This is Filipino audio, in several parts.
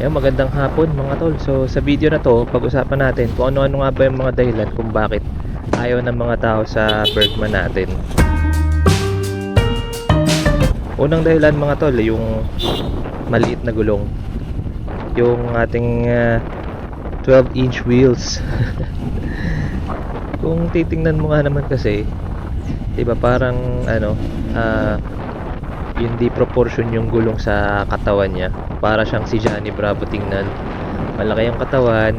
Magandang hapon mga tol. So sa video na to, pag-usapan natin kung ano-ano nga ba yung mga dahilan kung bakit ayaw ng mga tao sa Bergman natin. Unang dahilan mga tol, yung maliit na gulong. Yung ating 12-inch wheels. Kung titingnan mo nga naman kasi, 'di ba parang hindi proportion yung gulong sa katawan niya. Para siyang si Johnny Bravo tingnan. Malaki yung katawan,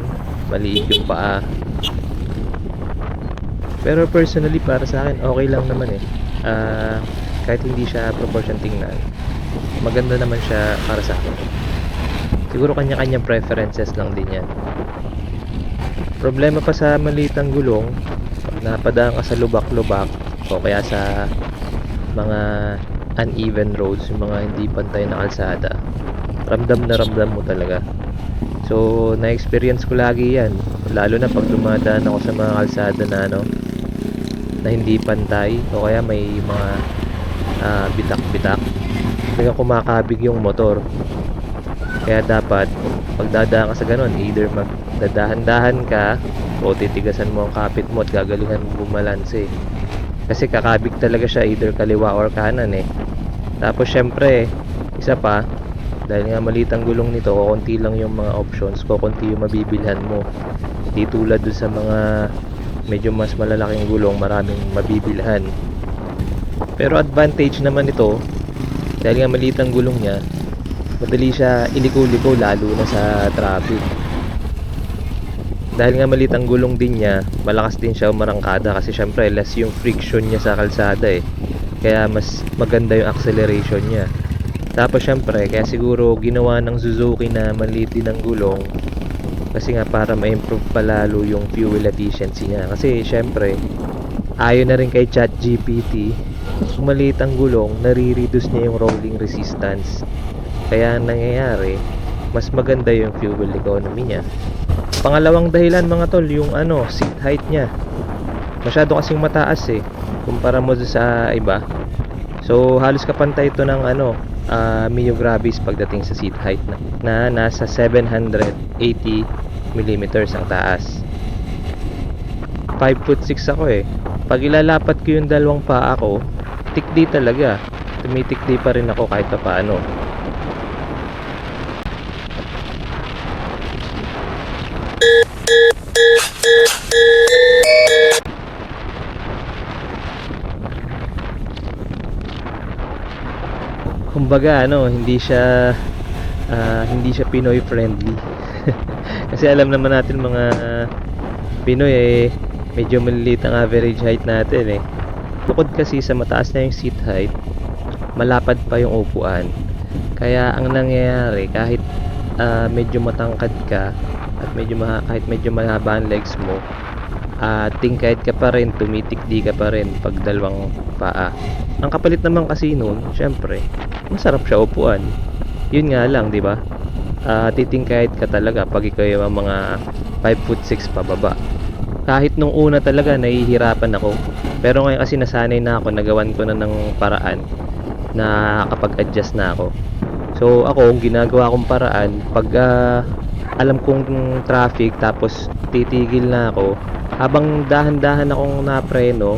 maliit yung paa. Pero personally para sa akin okay lang naman eh. Kahit hindi siya proportion tingnan, maganda naman siya para sa akin. Siguro kanya-kanyang preferences lang din yan. Problema pa sa malitang gulong, pag napadaan ka sa lubak-lubak o kaya sa mga uneven roads, yung mga hindi pantay na kalsada, ramdam na ramdam mo talaga. So na-experience ko lagi yan, lalo na pag dumadaan ako sa mga kalsada na hindi pantay o kaya may mga bitak-bitak, talagang kumakabig yung motor. Kaya dapat pag dadaan ka sa ganun, either magdadahan-dahan ka o titigasan mo ang kapit mo at gagalingan mo bumalanse, kasi kakabig talaga siya either kaliwa or kanan eh. Tapos syempre isa pa, dahil nga maliit ang gulong nito, kukunti lang yung mga options, kukunti yung mabibilhan mo. Di tulad dun sa mga medyo mas malalaking gulong, maraming mabibilhan. Pero advantage naman ito, dahil nga maliit ang gulong niya, madali siya iliko-liko lalo na sa traffic. Dahil nga maliit ang gulong din niya, malakas din siya umarangkada kasi syempre less yung friction niya sa kalsada eh. Kaya mas maganda yung acceleration niya. Tapos syempre, kaya siguro ginawa ng Suzuki na maliit din ang gulong, kasi nga para ma-improve palalo yung fuel efficiency niya. Kasi syempre, ayon na rin kay ChatGPT, kung maliit ang gulong, nare-reduce niya yung rolling resistance. Kaya nangyayari, mas maganda yung fuel economy niya. Pangalawang dahilan mga tol, yung seat height niya. Masyado kasing mataas eh, kumpara mo sa iba. So halos kapantay ito ng Mio Gravis pagdating sa seat height na nasa 780 mm ang taas. 5'6" ako eh. Pag ilalapat ko yung dalawang paa ko, tikdi talaga. Tumitikdi pa rin ako kahit pa paano. Kumbaga hindi siya Pinoy friendly. Kasi alam naman natin mga Pinoy medyo maliliit ang average height natin eh. Bukod kasi sa mataas na yung seat height, malapad pa yung upuan. Kaya ang nangyayari, kahit medyo matangkad ka at kahit medyo mahaba ang legs mo, tingkad ka pa rin, tumitikdi ka pa rin pag dalawang paa. Ang kapalit naman kasi nun, syempre, masarap siya upuan. Yun nga lang, di ba? Titingkad ka talaga pag ikaw yung mga 5'6" pababa. Kahit nung una talaga nahihirapan ako, pero ngayon kasi nasanay na ako, nagawan ko na ng paraan na kapag-adjust na ako. So ako, ang ginagawa kong paraan, pag alam kong traffic tapos titigil na ako, habang dahan-dahan akong napreno,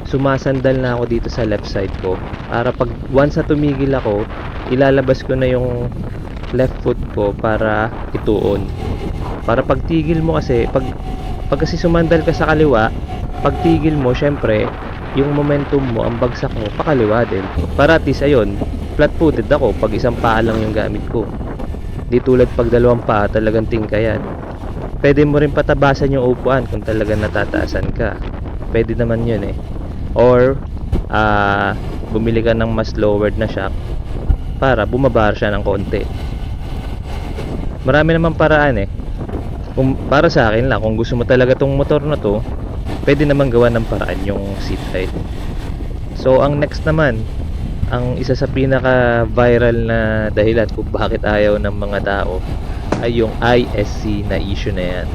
sumasandal na ako dito sa left side ko, para pag once na tumigil ako, ilalabas ko na yung left foot ko para ituon. Para pag tigil mo kasi, pag kasi sumandal ka sa kaliwa, pag tigil mo, syempre yung momentum mo, ang bagsak mo pakaliwa din. Para at least ayun, flat footed ako pag isang paa lang yung gamit ko. Di tulad pag dalawang paa, talagang tingkayan. Pwede mo rin patabasan yung upuan kung talagang natataasan ka. Pwede naman yun eh. Or bumili ka ng mas lowered na shock para bumaba siya ng konti. Marami naman paraan eh. Kung para sa akin lang, kung gusto mo talaga tong motor na to, pwede naman gawa ng paraan yung seat height. So ang next naman, ang isa sa pinaka viral na dahilan kung bakit ayaw ng mga tao ay yung ISC na issue na yan.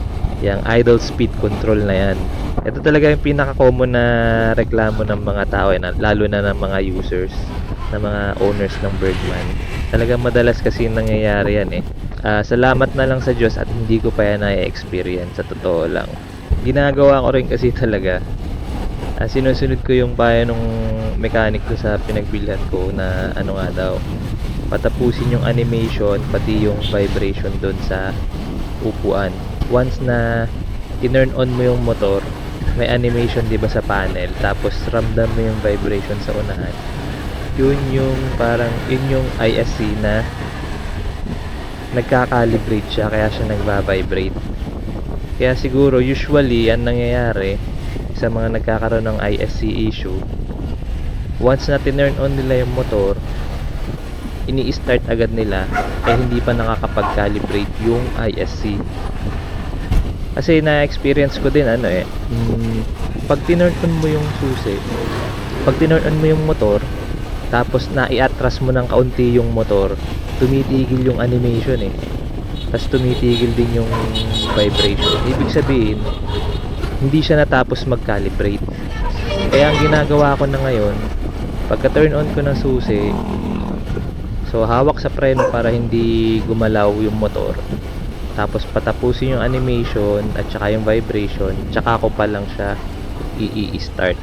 Yung idle speed control na yan. Ito talaga yung pinaka-common na reklamo ng mga tao, lalo na ng mga users, ng mga owners ng Bergman. Talagang madalas kasi nangyayari yan eh. Salamat na lang sa Diyos at hindi ko pa yan na-experience, sa totoo lang. Ginagawa ko rin kasi talaga, sinusunod ko yung payo nung mechanic ko sa pinagbilhan ko na ano nga daw, patapusin yung animation pati yung vibration doon sa upuan. Once na i-turn on mo yung motor, may animation 'di ba sa panel, tapos ramdam mo yung vibration sa unahan. Yun yung ISC na nagka-calibrate siya, kaya siya nagba-vibrate. Kaya siguro usually ang nangyayari sa mga nagkakaroon ng ISC issue, once na tinurn on nila yung motor, ini-start agad nila, hindi pa nakakapag-calibrate yung ISC. Kasi na-experience ko din pag tinurn on mo yung susi, pag tinurn on mo yung motor, tapos na-i-atras mo ng kaunti yung motor, tumitigil yung animation tapos tumitigil din yung vibration. Ibig sabihin, hindi siya natapos mag-calibrate. Kaya ang ginagawa ko na ngayon, pagka turn on ko ng susi, so hawak sa preno para hindi gumalaw yung motor, tapos patapusin yung animation at saka yung vibration, tsaka ko pa lang siya i-start.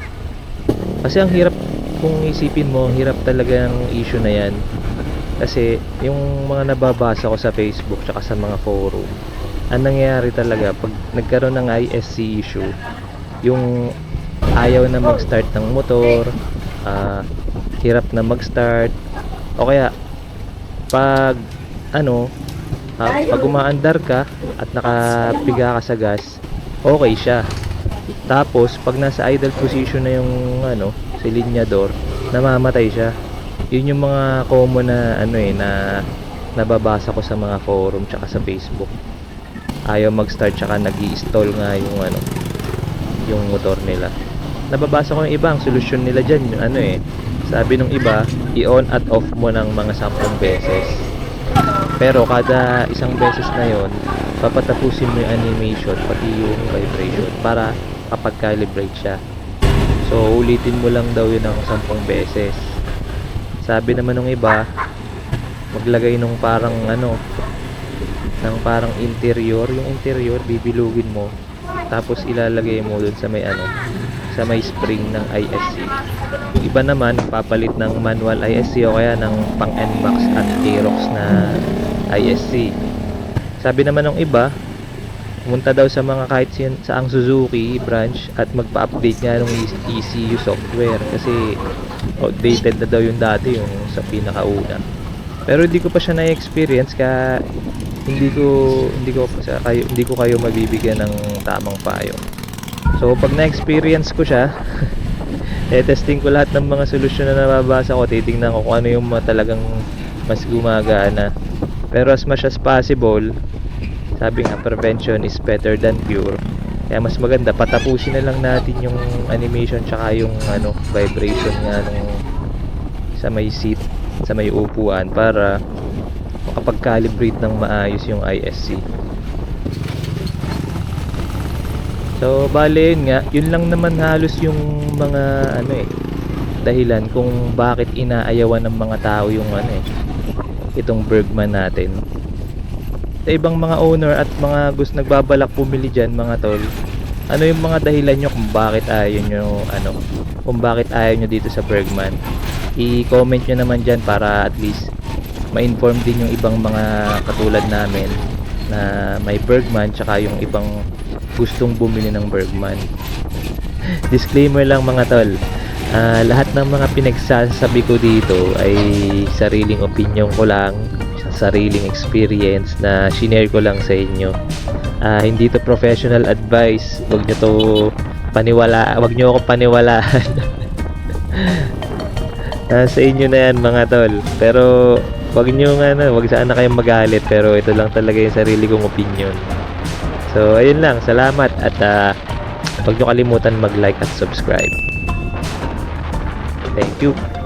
Kasi ang hirap, kung isipin mo, hirap talaga ng issue na yan. Kasi yung mga nababasa ko sa Facebook tsaka sa mga forum, ang nangyayari talaga pag nagkaroon ng ISC issue, yung ayaw na mag-start ng motor, hirap na mag-start, o kaya pag pag umaandar ka at nakapiga ka sa gas, okay siya. Tapos pag nasa idle position na yung si linyador, namamatay siya. Yun yung mga common na na nababasa ko sa mga forum tsaka sa Facebook. Ayaw mag-start tsaka nag-i-stall nga yung motor nila. Nababasa ko yung iba, ang solusyon nila dyan sabi nung iba, i-on at off mo ng mga 10 beses. Pero kada isang beses na yon, papatapusin mo yung animation pati yung vibration para kapag calibrate siya. So ulitin mo lang daw yun ng 10 beses. Sabi naman nung iba, maglagay nung parang ng parang interior, yung interior bibilugin mo, tapos ilalagay mo dun sa may sa may spring ng ISC. Yung iba naman papalit ng manual ISC o kaya ng pang NMAX at Aerox na ISC. Sabi naman ng iba, pumunta daw sa mga kahit sa ang Suzuki branch at magpa-update nga ng ECU software kasi outdated na daw yung dati, yung sa pinakauna. Pero hindi ko pa siya na-experience kaya hindi ko kayo mabibigyan ng tamang payo. So pag na-experience ko siya, testing ko lahat ng mga solusyon na nababasa ko, titingnan ko kung ano yung talagang mas gumagana. Pero as much as possible, sabi nga, prevention is better than cure. Kaya mas maganda, patapusin na lang natin yung animation tsaka yung vibration nga sa may seat, sa may upuan, para makapag-calibrate ng maayos yung ISC. So bale yun nga, yun lang naman halos yung mga dahilan kung bakit inaayawan ng mga tao yung itong Bergman natin. Sa ibang mga owner at mga nagbabalak pumili dyan, mga tol, ano yung mga dahilan nyo kung bakit ayaw nyo dito sa Bergman? I-comment nyo naman dyan para at least ma-inform din yung ibang mga katulad namin na may Bergman tsaka yung ibang gustong bumili ng Bergman. Disclaimer lang mga tol, lahat ng mga pinagsasabi ko dito ay sariling opinion ko lang, sariling experience na shinare ko lang sa inyo. Hindi to professional advice. Wag nyo ako paniwalaan. Sa inyo na yan mga tol. Pero wag sana kayong magalit, pero ito lang talaga yung sarili kong opinion. So ayun lang, salamat at wag nyo kalimutan mag-like at subscribe. Thank you.